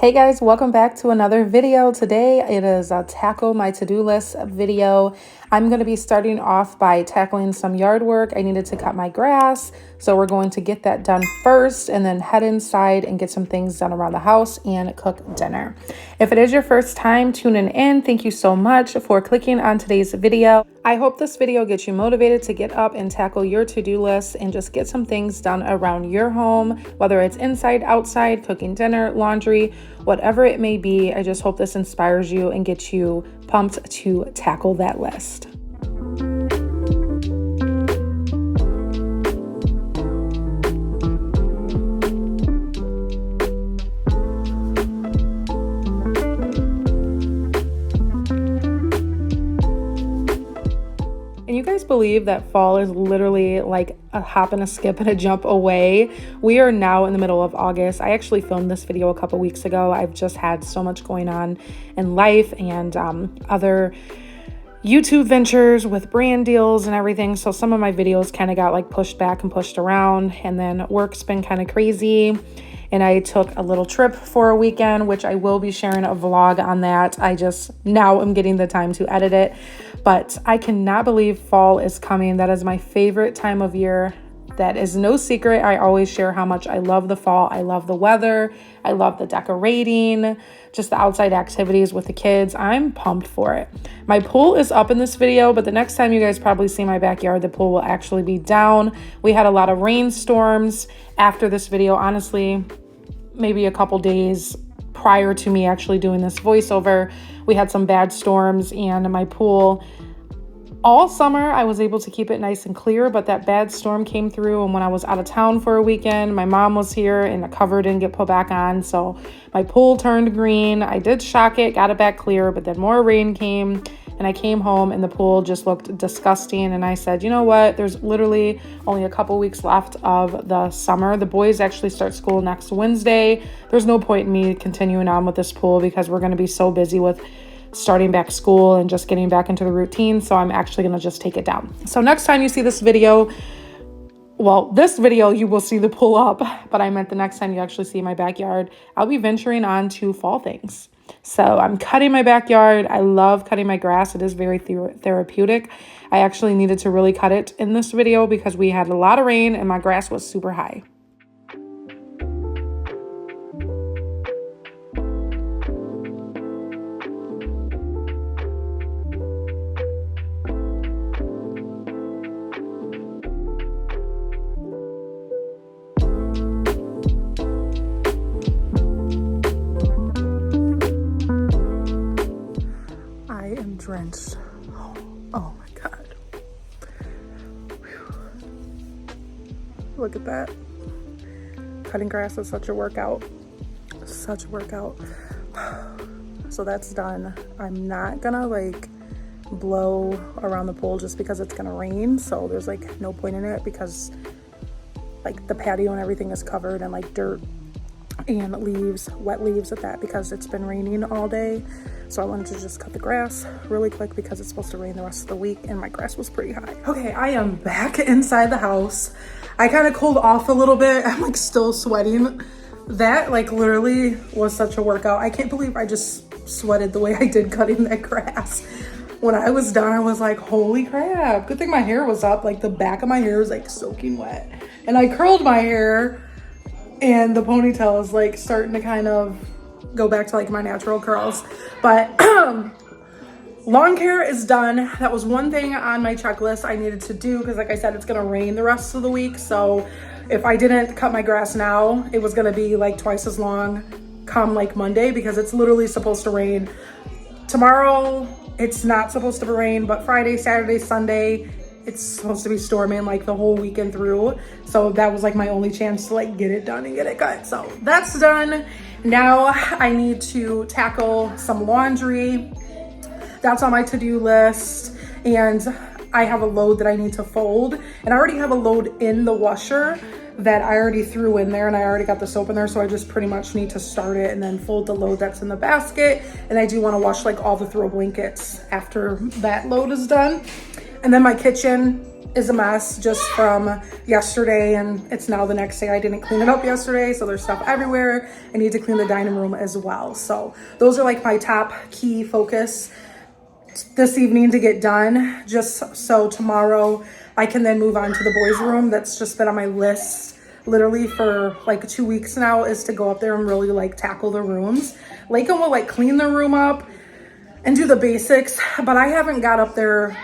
Hey guys, welcome back to another video. Today it is a tackle my to-do list video. I'm going to be starting off by tackling some yard work. I needed to cut my grass, so we're going to get that done first and then head inside and get some things done around the house and cook dinner. If it is your first time tuning in, thank you so much for clicking on today's video. I hope this video gets you motivated to get up and tackle your to-do list and just get some things done around your home, whether it's inside, outside, cooking dinner, laundry, whatever it may be. I just hope this inspires you and gets you pumped to tackle that list. And you guys believe that fall is literally like a hop and a skip and a jump away? We are now in the middle of August. I actually filmed this video a couple weeks ago. I've just had so much going on in life and other YouTube ventures with brand deals and everything. So some of my videos kind of got like pushed back and pushed around, and then work's been kind of crazy. And I took a little trip for a weekend, which I will be sharing a vlog on that. I just now am getting the time to edit it. But I cannot believe fall is coming. That is my favorite time of year. That is no secret. I always share how much I love the fall. I love the weather. I love the decorating, just the outside activities with the kids. I'm pumped for it. My pool is up in this video, but the next time you guys probably see my backyard, the pool will actually be down. We had a lot of rainstorms after this video, honestly, maybe a couple days prior to me actually doing this voiceover. We had some bad storms, and my pool all summer I was able to keep it nice and clear, but that bad storm came through, and when I was out of town for a weekend, my mom was here and the cover didn't get put back on, so my pool turned green. I did shock it, got it back clear, but then more rain came and I came home and the pool just looked disgusting. And I said, you know what, there's literally only a couple weeks left of the summer. The boys actually start school next Wednesday. There's no point in me continuing on with this pool because we're going to be so busy with starting back school and just getting back into the routine. So I'm actually going to just take it down. So next time you see this video, well, this video, you will see the pool up, but I meant the next time you actually see my backyard, I'll be venturing on to fall things. So I'm cutting my backyard. I love cutting my grass. It is very therapeutic. I actually needed to really cut it in this video because we had a lot of rain and my grass was super high. Drenched. Oh my God. Whew. Look at that. Cutting grass is such a workout. Such a workout. So that's done. I'm not gonna like blow around the pool just because it's gonna rain. So there's like no point in it because like the patio and everything is covered in like dirt and leaves, wet leaves at that, because it's been raining all day. So I wanted to just cut the grass really quick because it's supposed to rain the rest of the week and my grass was pretty high. Okay, I am back inside the house. I kind of cooled off a little bit. I'm like still sweating. That like literally was such a workout. I can't believe I just sweated the way I did cutting that grass. When I was done, I was like, holy crap. Good thing my hair was up. Like the back of my hair was like soaking wet. And I curled my hair and the ponytail is like starting to kind of go back to like my natural curls. But lawn care is done. That was one thing on my checklist I needed to do because like I said, it's gonna rain the rest of the week. So if I didn't cut my grass now, it was gonna be like twice as long come like Monday because it's literally supposed to rain. Tomorrow, it's not supposed to rain, but Friday, Saturday, Sunday, it's supposed to be storming like the whole weekend through. So that was like my only chance to like get it done and get it cut. So that's done. Now I need to tackle some laundry. That's on my to-do list. And I have a load that I need to fold. And I already have a load in the washer that I already threw in there and I already got the soap in there. So I just pretty much need to start it and then fold the load that's in the basket. And I do want to wash like all the throw blankets after that load is done. And then my kitchen, is a mess just from yesterday, and it's now the next day. I didn't clean it up yesterday, so there's stuff everywhere. I need to clean the dining room as well. So those are like my top key focus this evening to get done, just so tomorrow I can then move on to the boys' room. That's just been on my list literally for like 2 weeks now, is to go up there and really like tackle the rooms. Lakin will like clean the room up and do the basics, but I haven't got up there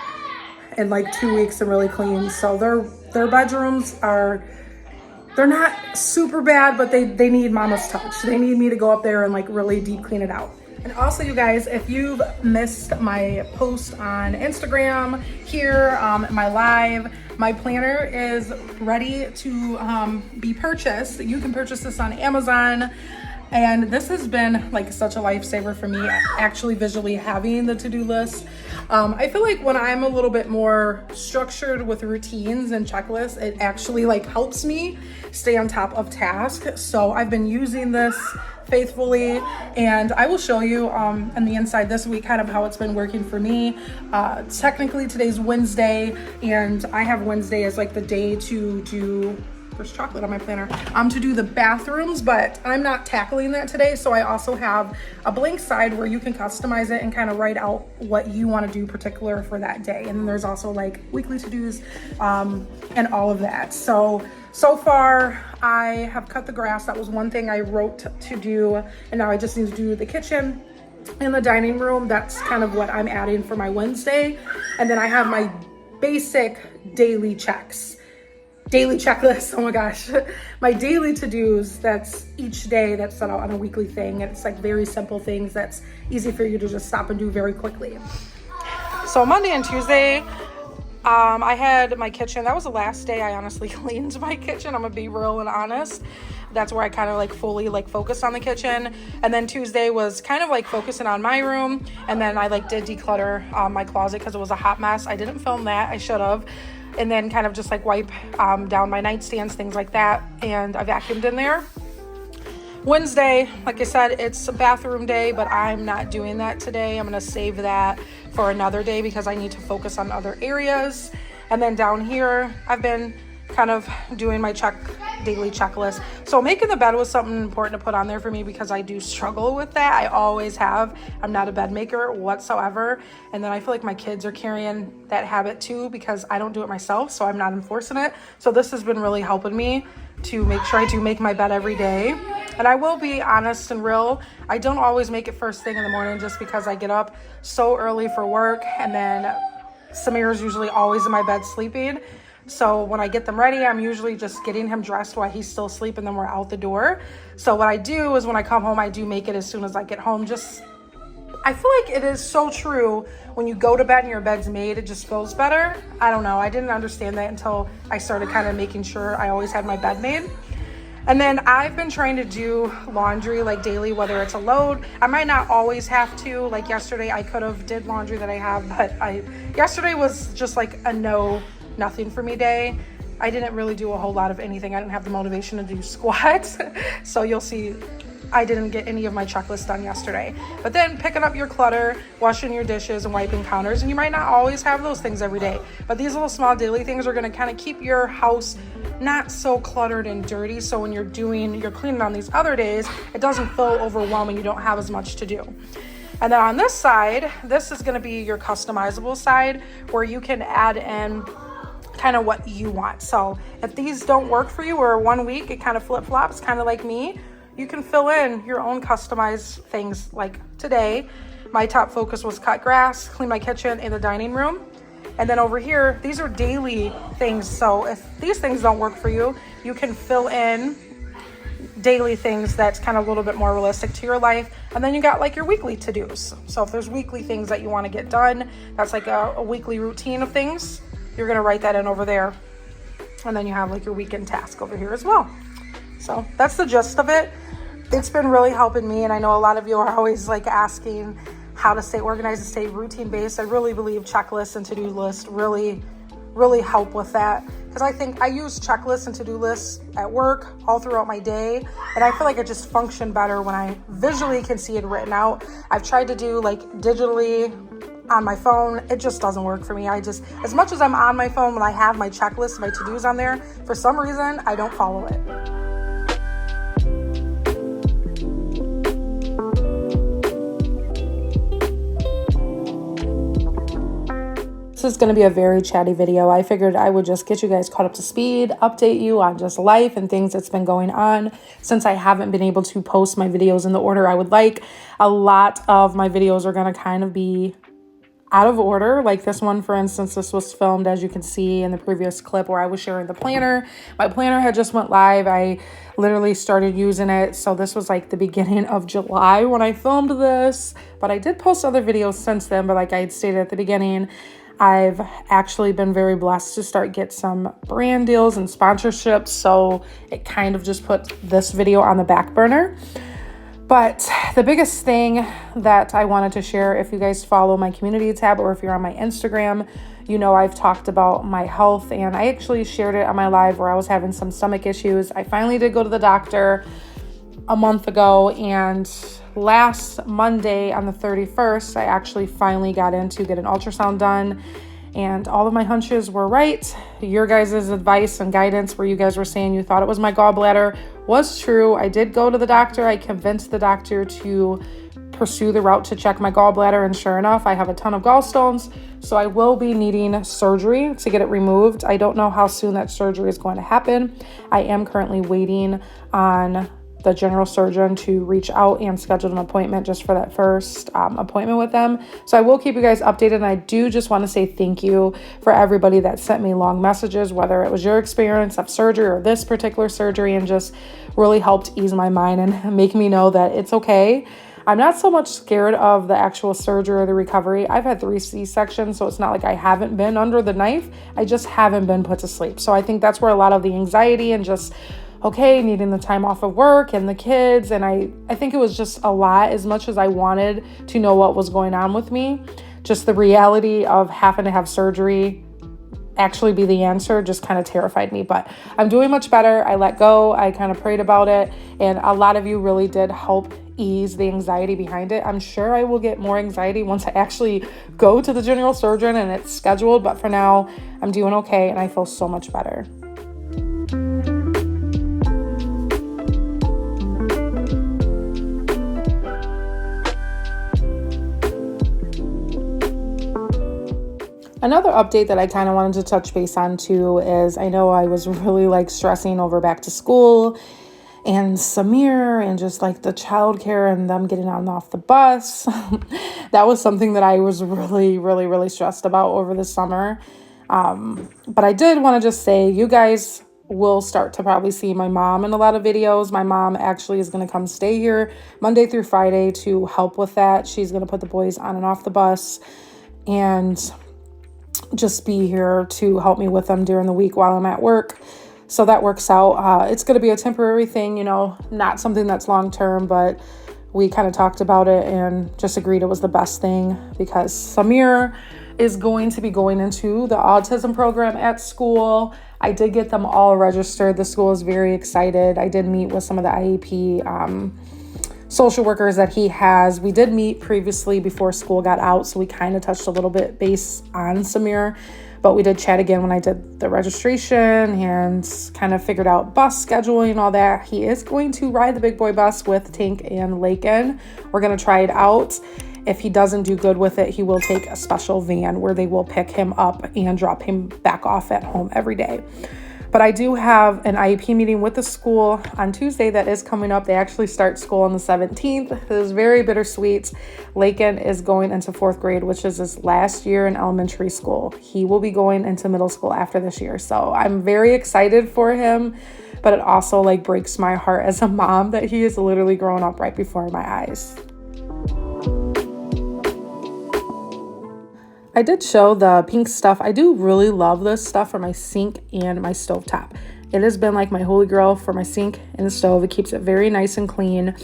in like 2 weeks and really clean. So their bedrooms they're not super bad, but they need mama's touch. They need me to go up there and like really deep clean it out. And also, you guys, if you've missed my post on Instagram here, my live, my planner is ready to be purchased. You can purchase this on Amazon. And this has been like such a lifesaver for me, actually visually having the to-do list. I feel like when I'm a little bit more structured with routines and checklists, it actually like helps me stay on top of tasks. So I've been using this faithfully, and I will show you on the inside this week kind of how it's been working for me. Technically today's Wednesday, and I have Wednesday as like the day to do, there's chocolate on my planner, to do the bathrooms, but I'm not tackling that today. So I also have a blank side where you can customize it and kind of write out what you want to do particular for that day. And then there's also like weekly to-dos and all of that. So far I have cut the grass. That was one thing I wrote to do, and now I just need to do the kitchen and the dining room. That's kind of what I'm adding for my Wednesday. And then I have my basic daily checklist. Oh my gosh. My daily to-dos, that's each day that's set out on a weekly thing. And it's like very simple things that's easy for you to just stop and do very quickly. So Monday and Tuesday, I had my kitchen. That was the last day I honestly cleaned my kitchen. I'm gonna be real and honest. That's where I kind of like fully like focused on the kitchen. And then Tuesday was kind of like focusing on my room. And then I like did declutter my closet because it was a hot mess. I didn't film that. I should have. And then kind of just like wipe down my nightstands, things like that. And I vacuumed in there. Wednesday, like I said, it's a bathroom day, but I'm not doing that today. I'm gonna save that for another day because I need to focus on other areas. And then down here, I've been kind of doing my daily checklist. So making the bed was something important to put on there for me because I do struggle with that. I always have. I'm not a bed maker whatsoever. And then I feel like my kids are carrying that habit too because I don't do it myself, so I'm not enforcing it. So this has been really helping me to make sure I do make my bed every day. And I will be honest and real, I don't always make it first thing in the morning just because I get up so early for work, and then Samir's usually always in my bed sleeping. So when I get them ready, I'm usually just getting him dressed while he's still asleep, and then we're out the door. So what I do is when I come home, I do make it as soon as I get home. I feel like it is so true. When you go to bed and your bed's made, it just feels better. I don't know. I didn't understand that until I started kind of making sure I always had my bed made. And then I've been trying to do laundry like daily, whether it's a load. I might not always have to. Like yesterday, I could have did laundry that I have, but yesterday was just like a nothing for me day. I didn't really do a whole lot of anything. I didn't have the motivation to do squats. So you'll see I didn't get any of my checklist done yesterday. But then picking up your clutter, washing your dishes, and wiping counters, and you might not always have those things every day. But these little small daily things are gonna kind of keep your house not so cluttered and dirty. So when you're cleaning on these other days, it doesn't feel overwhelming. You don't have as much to do. And then on this side, this is gonna be your customizable side where you can add in kind of what you want. So if these don't work for you, or 1 week it kind of flip-flops, kind of like me, you can fill in your own customized things. Like today, my top focus was cut grass, clean my kitchen and the dining room. And then over here, these are daily things. So if these things don't work for you, you can fill in daily things that's kind of a little bit more realistic to your life. And then you got like your weekly to-dos. So if there's weekly things that you want to get done, that's like a weekly routine of things, you're going to write that in over there. And then you have like your weekend task over here as well. So that's the gist of it. It's been really helping me. And I know a lot of you are always like asking how to stay organized and stay routine based. I really believe checklists and to-do lists really help with that. Because I think I use checklists and to-do lists at work all throughout my day. And I feel like it just function better when I visually can see it written out. I've tried to do like digitally on my phone, it just doesn't work for me. As much as I'm on my phone, when I have my checklist, my to-dos on there, for some reason, I don't follow it. This is going to be a very chatty video. I figured I would just get you guys caught up to speed, update you on just life and things that's been going on since I haven't been able to post my videos in the order I would like. A lot of my videos are going to kind of be out of order. Like this one, for instance, this was filmed, as you can see in the previous clip, where I was sharing the planner. My planner had just went live. I literally started using it. So this was like the beginning of July when I filmed this, but I did post other videos since then. But like I had stated at the beginning, I've actually been very blessed to get some brand deals and sponsorships. So it kind of just put this video on the back burner. But the biggest thing that I wanted to share, if you guys follow my community tab or if you're on my Instagram, you know I've talked about my health, and I actually shared it on my live where I was having some stomach issues. I finally did go to the doctor a month ago, and last Monday on the 31st, I actually finally got in to get an ultrasound done, and all of my hunches were right. Your guys' advice and guidance where you guys were saying you thought it was my gallbladder was true. I did go to the doctor. I convinced the doctor to pursue the route to check my gallbladder, and sure enough, I have a ton of gallstones, so I will be needing surgery to get it removed. I don't know how soon that surgery is going to happen. I am currently waiting on the general surgeon to reach out and schedule an appointment just for that first appointment with them. So I will keep you guys updated. And I do just want to say thank you for everybody that sent me long messages, whether it was your experience of surgery or this particular surgery, and just really helped ease my mind and make me know that it's okay. I'm not so much scared of the actual surgery or the recovery. I've had 3 C-sections, so it's not like I haven't been under the knife. I just haven't been put to sleep. So I think that's where a lot of the anxiety and just needing the time off of work and the kids. And I think it was just a lot. As much as I wanted to know what was going on with me, just the reality of having to have surgery actually be the answer just kind of terrified me. But I'm doing much better. I let go. I kind of prayed about it. And a lot of you really did help ease the anxiety behind it. I'm sure I will get more anxiety once I actually go to the general surgeon and it's scheduled. But for now, I'm doing okay. And I feel so much better. Another update that I kind of wanted to touch base on too is I know I was really stressing over back to school and Samir and just the childcare and them getting on and off the bus. That was something that I was really stressed about over the summer. But I did want to just say you guys will start to probably see my mom in a lot of videos. My mom actually is going to come stay here Monday through Friday to help with that. She's going to put the boys on and off the bus and just be here to help me with them during the week while I'm at work. So that works out. It's going to be a temporary thing, not something that's long term, but we kind of talked about it and just agreed it was the best thing because Samir is going to be going into the autism program at school. I did get them all registered. The school is very excited. I did meet with some of the IEP social workers that he has. We did meet previously before school got out, so we kind of touched a little bit base on Samir, but we did chat again when I did the registration and kind of figured out bus scheduling and all that. He is going to ride the big boy bus with Tank and Lakin. We're going to try it out. If he doesn't do good with it, he will take a special van where they will pick him up and drop him back off at home every day. But I do have an IEP meeting with the school on Tuesday that is coming up. They actually start school on the 17th. It is very bittersweet. Lakin is going into 4th grade, which is his last year in elementary school. He will be going into middle school after this year. So I'm very excited for him, but it also breaks my heart as a mom that he is literally growing up right before my eyes. I did show the pink stuff. I do really love this stuff for my sink and my stovetop. It has been my holy grail for my sink and the stove. It keeps it very nice and clean.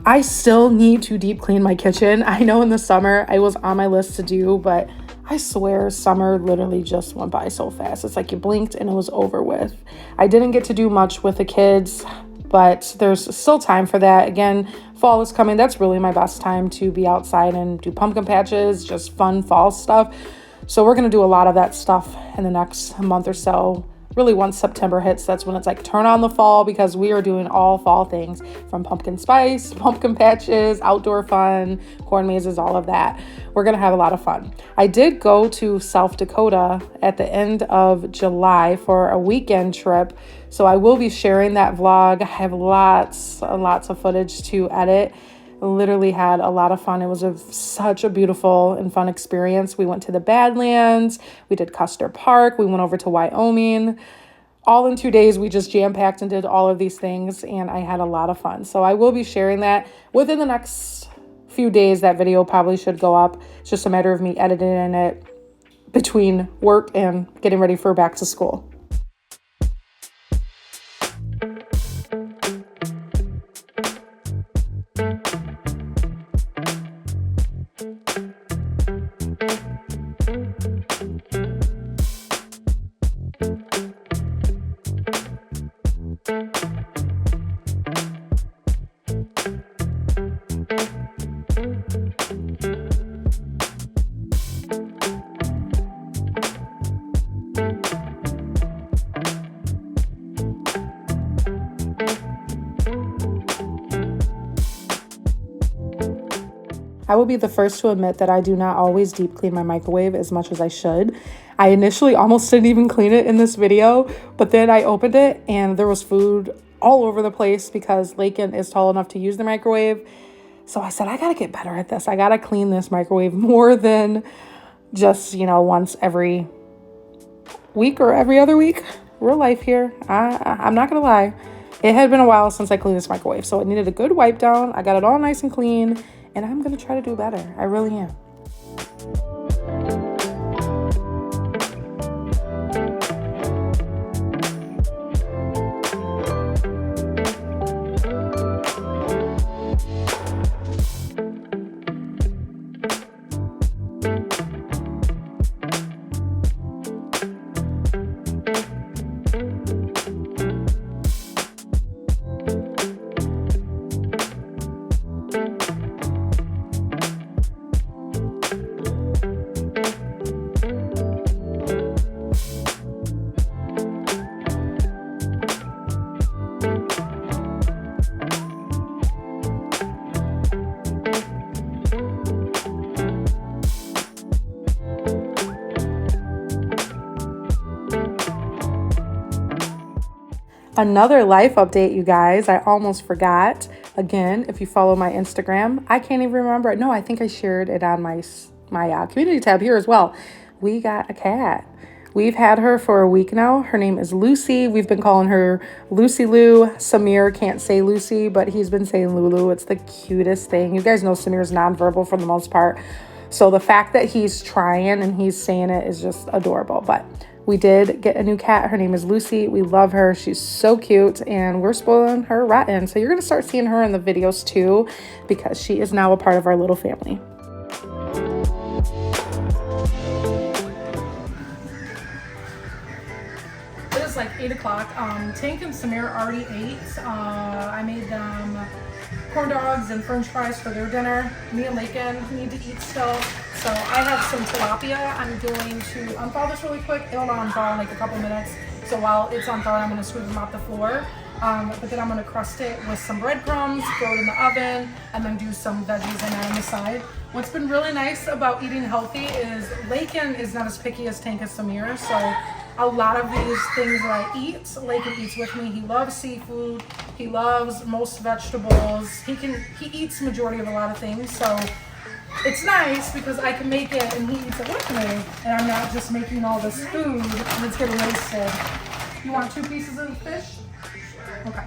I still need to deep clean my kitchen. I know in the summer it was on my list to do, but I swear summer literally just went by so fast. It's you blinked and it was over with. I didn't get to do much with the kids but there's still time for that. Again, fall is coming. That's really my best time to be outside and do pumpkin patches, just fun fall stuff. So we're going to do a lot of that stuff in the next month or so. Really, once September hits, that's when it's like turn on the fall, because we are doing all fall things, from pumpkin spice, pumpkin patches, outdoor fun, corn mazes, all of that. We're going to have a lot of fun. I did go to South Dakota at the end of July for a weekend trip, so I will be sharing that vlog. I have lots of footage to edit. Literally had a lot of fun. It was such a beautiful and fun experience. We went to the Badlands, we did Custer Park, we went over to Wyoming. All in 2 days, we just jam-packed and did all of these things, and I had a lot of fun. So I will be sharing that within the next few days. That video probably should go up. It's just a matter of me editing it between work and getting ready for back to school. I will be the first to admit that I do not always deep clean my microwave as much as I should. I initially almost didn't even clean it in this video, but then I opened it and there was food all over the place because Lakin is tall enough to use the microwave. So I said, I gotta get better at this. I gotta clean this microwave more than just, once every week or every other week. Real life here. I'm not gonna lie. It had been a while since I cleaned this microwave, so it needed a good wipe down. I got it all nice and clean, and I'm gonna try to do better. I really am. Another life update, you guys. I almost forgot. Again, if you follow my Instagram, I can't even remember. No, I think I shared it on my community tab here as well. We got a cat. We've had her for a week now. Her name is Lucy. We've been calling her Lucy Lou. Samir can't say Lucy, but he's been saying Lulu. It's the cutest thing. You guys know Samir's nonverbal for the most part. So the fact that he's trying and he's saying it is just adorable. But we did get a new cat. Her name is Lucy. We love her. She's so cute, and we're spoiling her rotten. So you're going to start seeing her in the videos too, because she is now a part of our little family. It is like 8 o'clock. Tank and Samir already ate. I made them corn dogs and french fries for their dinner. Me and Lakin need to eat still. So I have some tilapia. I'm going to unthaw this really quick. It'll not unthaw in like a couple minutes. So while it's unthawed, I'm going to sweep them off the floor. But then I'm going to crust it with some breadcrumbs, throw it in the oven, and then do some veggies in that on the side. What's been really nice about eating healthy is Lakin is not as picky as Tank and Samir. So a lot of these things that I eat, Lakin eats with me. He loves seafood. He loves most vegetables. He eats majority of a lot of things. So it's nice because I can make it and he eats it with me, and I'm not just making all this food and it's getting wasted. You want 2 pieces of fish? Okay.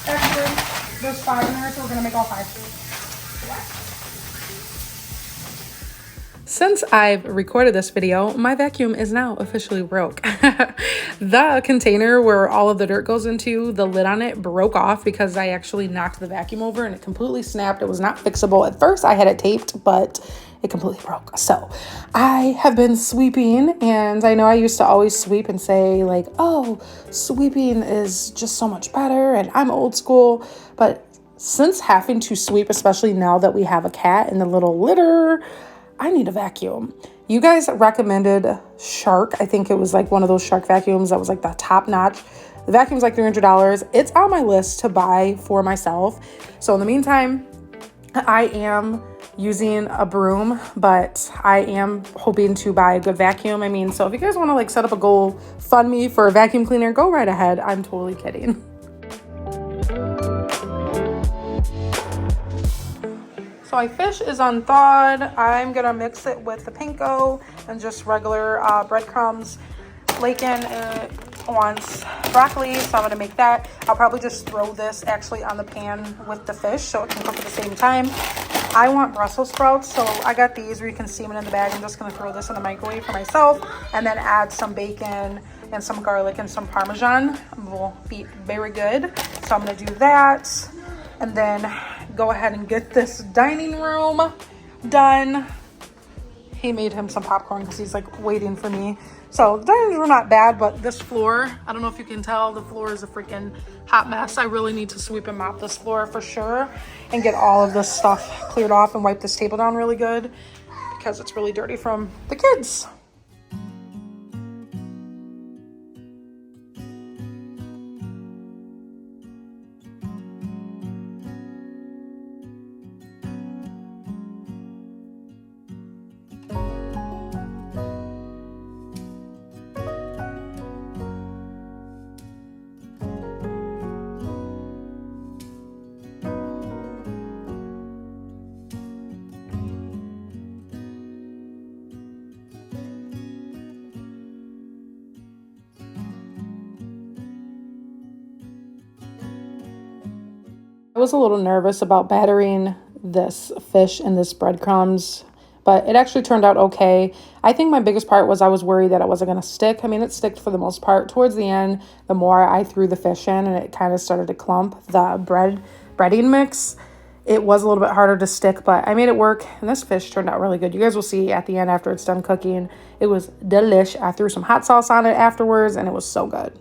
Actually, there's 5 in there, so we're gonna make all 5. Since I've recorded this video, my vacuum is now officially broke. The container where all of the dirt goes into, the lid on it broke off because I actually knocked the vacuum over and it completely snapped. It was not fixable. At first I had it taped, but it completely broke. So I have been sweeping, and I know I used to always sweep and say like, oh, sweeping is just so much better and I'm old school. But since having to sweep, especially now that we have a cat in the little litter, I need a vacuum. You guys recommended Shark. I think it was like one of those Shark vacuums that was like the top notch. The vacuum's like $300. It's on my list to buy for myself. So in the meantime, I am using a broom, but I am hoping to buy a good vacuum. I mean, so if you guys want to like set up a goal, fund me for a vacuum cleaner, go right ahead. I'm totally kidding. So my fish is unthawed. I'm gonna mix it with the panko and just regular breadcrumbs. Lakin wants broccoli, so I'm gonna make that. I'll probably just throw this actually on the pan with the fish so it can cook at the same time. I want Brussels sprouts, so I got these where you can steam it in the bag. I'm just gonna throw this in the microwave for myself and then add some bacon and some garlic and some Parmesan. Will be very good. So I'm gonna do that and then go ahead and get this dining room done. He made him some popcorn because he's like waiting for me. So the dining room not bad, but this floor, I don't know if you can tell, the floor is a freaking hot mess. I really need to sweep and mop this floor for sure and get all of this stuff cleared off and wipe this table down really good because it's really dirty from the kids. I was a little nervous about battering this fish and this breadcrumbs, but it actually turned out okay. I think my biggest part was I was worried that it wasn't going to stick. I mean, it sticked for the most part. Towards the end, the more I threw the fish in and it kind of started to clump, the breading mix, it was a little bit harder to stick, but I made it work, and this fish turned out really good. You guys will see at the end after it's done cooking. It was delish. I threw some hot sauce on it afterwards, and it was so good.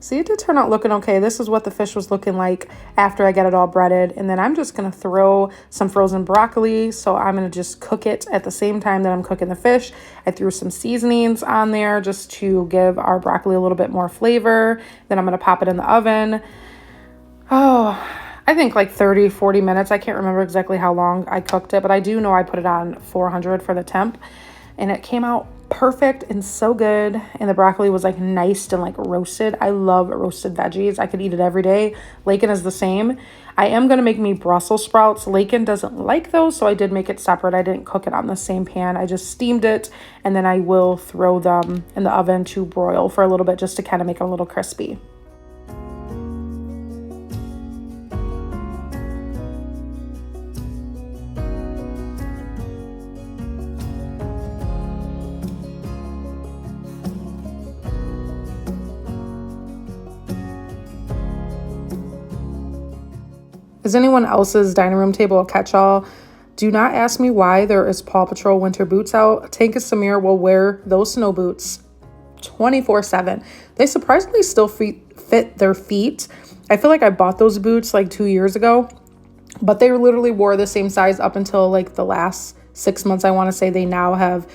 See, it did turn out looking okay. This is what the fish was looking like after I got it all breaded. And then I'm just going to throw some frozen broccoli. So I'm going to just cook it at the same time that I'm cooking the fish. I threw some seasonings on there just to give our broccoli a little bit more flavor. Then I'm going to pop it in the oven. Oh, I think like 30, 40 minutes. I can't remember exactly how long I cooked it, but I do know I put it on 400 for the temp. And it came out perfect and so good, and the broccoli was like nice and like roasted. I love roasted veggies. I could eat it every day. Lakin is the same. I am going to make me Brussels sprouts. Lakin doesn't like those, so I did make it separate. I didn't cook it on the same pan. I just steamed it, and then I will throw them in the oven to broil for a little bit just to kind of make them a little crispy. Is anyone else's dining room table a catch-all? Do not ask me why there is Paw Patrol winter boots out. Tank and Samir will wear those snow boots 24/7. They surprisingly still fit their feet. I feel like I bought those boots like 2 years ago, but they literally wore the same size up until like the last 6 months. I want to say they now have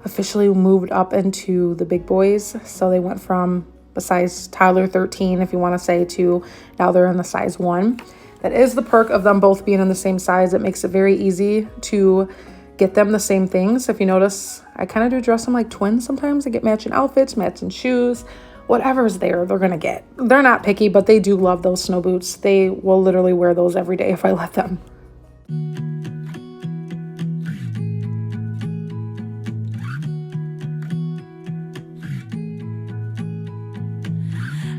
officially moved up into the big boys. So they went from a size toddler 13, if you want to say, to now they're in the size 1. That is the perk of them both being in the same size. It makes it very easy to get them the same things. If you notice, I kind of do dress them like twins sometimes. I get matching outfits, matching shoes, whatever's there, they're gonna get. They're not picky, but they do love those snow boots. They will literally wear those every day if I let them.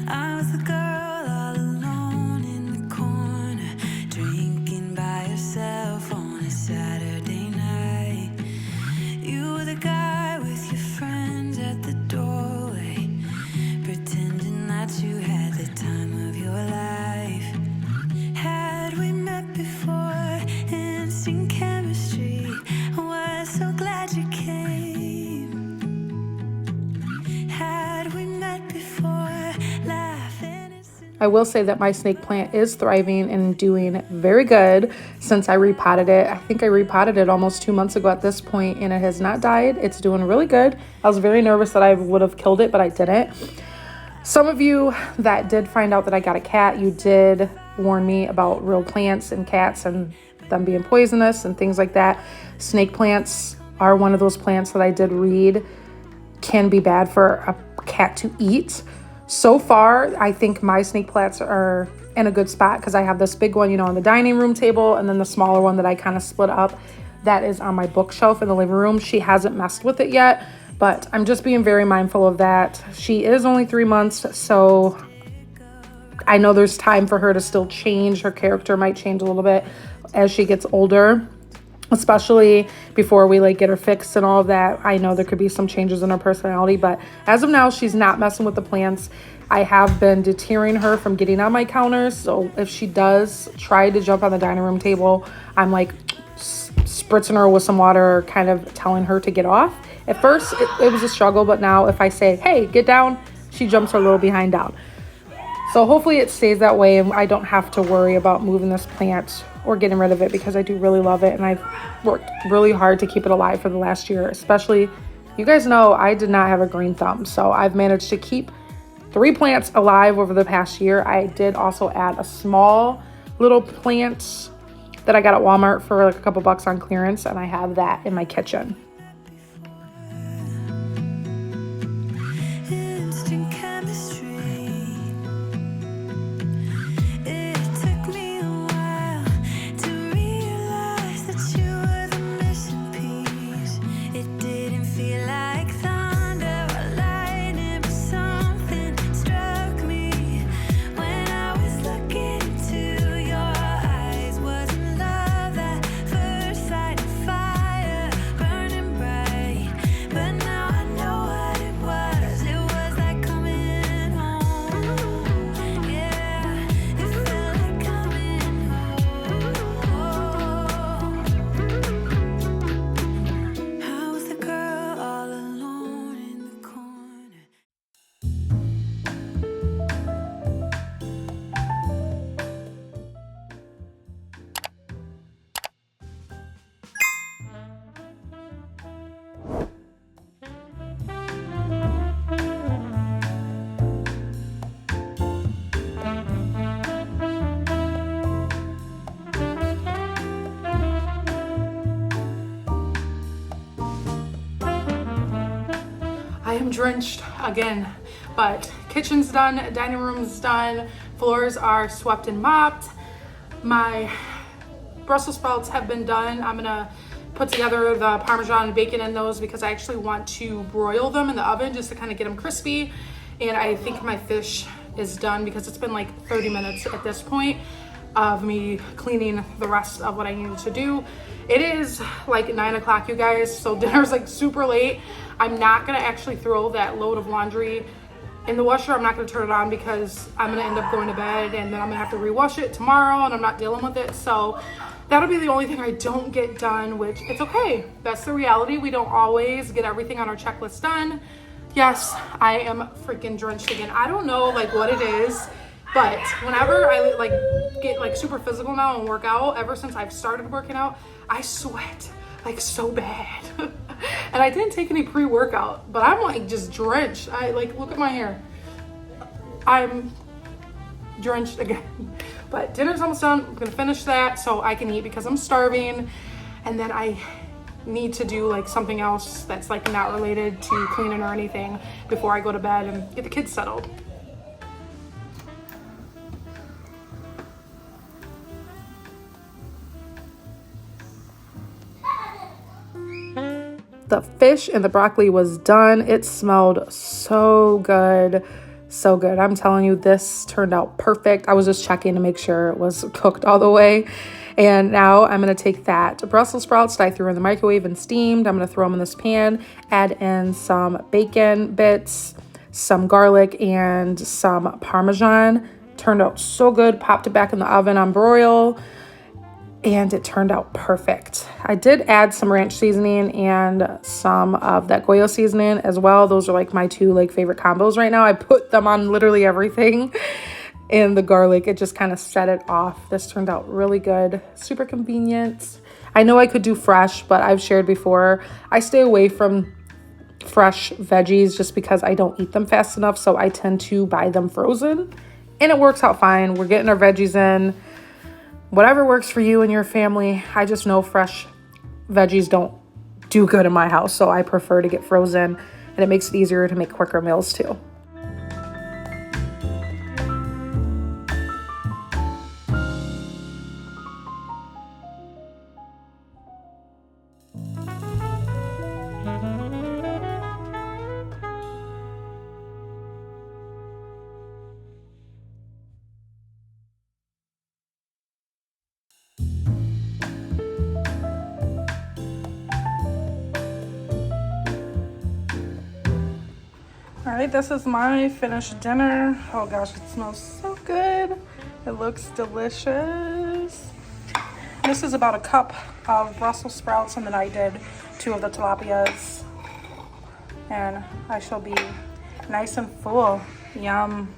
I was the girl all alone in the corner, drinking by yourself on a Saturday night. You were the guy with your friends at the doorway, pretending that you had the time of your life. Had we met before, instant chemistry, I was so glad you came. Had we met before, I will say that my snake plant is thriving and doing very good since I repotted it. I think I repotted it almost 2 months ago at this point, and it has not died. It's doing really good. I was very nervous that I would have killed it, but I didn't. Some of you that did find out that I got a cat, you did warn me about real plants and cats and them being poisonous and things like that. Snake plants are one of those plants that I did read can be bad for a cat to eat. So far, I think my snake plants are in a good spot because I have this big one, on the dining room table, and then the smaller one that I kind of split up that is on my bookshelf in the living room. She hasn't messed with it yet, but I'm just being very mindful of that. She is only 3 months, so I know there's time for her to still change. Her character might change a little bit as she gets older, especially before we get her fixed and all of that. I know there could be some changes in her personality, but as of now, she's not messing with the plants. I have been deterring her from getting on my counters. So if she does try to jump on the dining room table, I'm spritzing her with some water, kind of telling her to get off. At first, it was a struggle, but now if I say, hey, get down, she jumps her little behind down. So hopefully it stays that way and I don't have to worry about moving this plant or getting rid of it because I do really love it and I've worked really hard to keep it alive for the last year. Especially, you guys know I did not have a green thumb, so I've managed to keep 3 plants alive over the past year. I did also add a small little plant that I got at Walmart for a couple bucks on clearance, and I have that in my kitchen. I am drenched again, but kitchen's done, dining room's done, floors are swept and mopped. My Brussels sprouts have been done. I'm gonna put together the Parmesan and bacon in those because I actually want to broil them in the oven just to kind of get them crispy. And I think my fish is done because it's been 30 minutes at this point of me cleaning the rest of what I needed to do. It is 9 o'clock, you guys, so dinner's super late. I'm not gonna actually throw that load of laundry in the washer. I'm not gonna turn it on because I'm gonna end up going to bed and then I'm gonna have to rewash it tomorrow and I'm not dealing with it. So that'll be the only thing I don't get done, which it's okay. That's the reality. We don't always get everything on our checklist done. Yes, I am freaking drenched again. I don't know what it is, but whenever I get super physical now and work out, ever since I've started working out, I sweat so bad. And I didn't take any pre-workout, but I'm just drenched. I look at my hair. I'm drenched again. But dinner's almost done. I'm gonna finish that so I can eat because I'm starving. And then I need to do like something else that's like not related to cleaning or anything before I go to bed and get the kids settled. The fish and the broccoli was done. It smelled so good. So good. I'm telling you, this turned out perfect. I was just checking to make sure it was cooked all the way. And now I'm going to take that Brussels sprouts that I threw in the microwave and steamed. I'm going to throw them in this pan, add in some bacon bits, some garlic, and some Parmesan. Turned out so good. Popped it back in the oven on broil, and it turned out perfect. I did add some ranch seasoning and some of that Goya seasoning as well. Those are like my two like favorite combos right now. I put them on literally everything. And the garlic, it just kind of set it off. This turned out really good. Super convenient. I know I could do fresh, but I've shared before, I stay away from fresh veggies just because I don't eat them fast enough. So I tend to buy them frozen, and it works out fine. We're getting our veggies in. Whatever works for you and your family. I just know fresh veggies don't do good in my house, so I prefer to get frozen, and it makes it easier to make quicker meals too. All right, this is my finished dinner. Oh gosh, it smells so good. It looks delicious. This is about a cup of Brussels sprouts, and then I did 2 of the tilapias. And I shall be nice and full. Yum.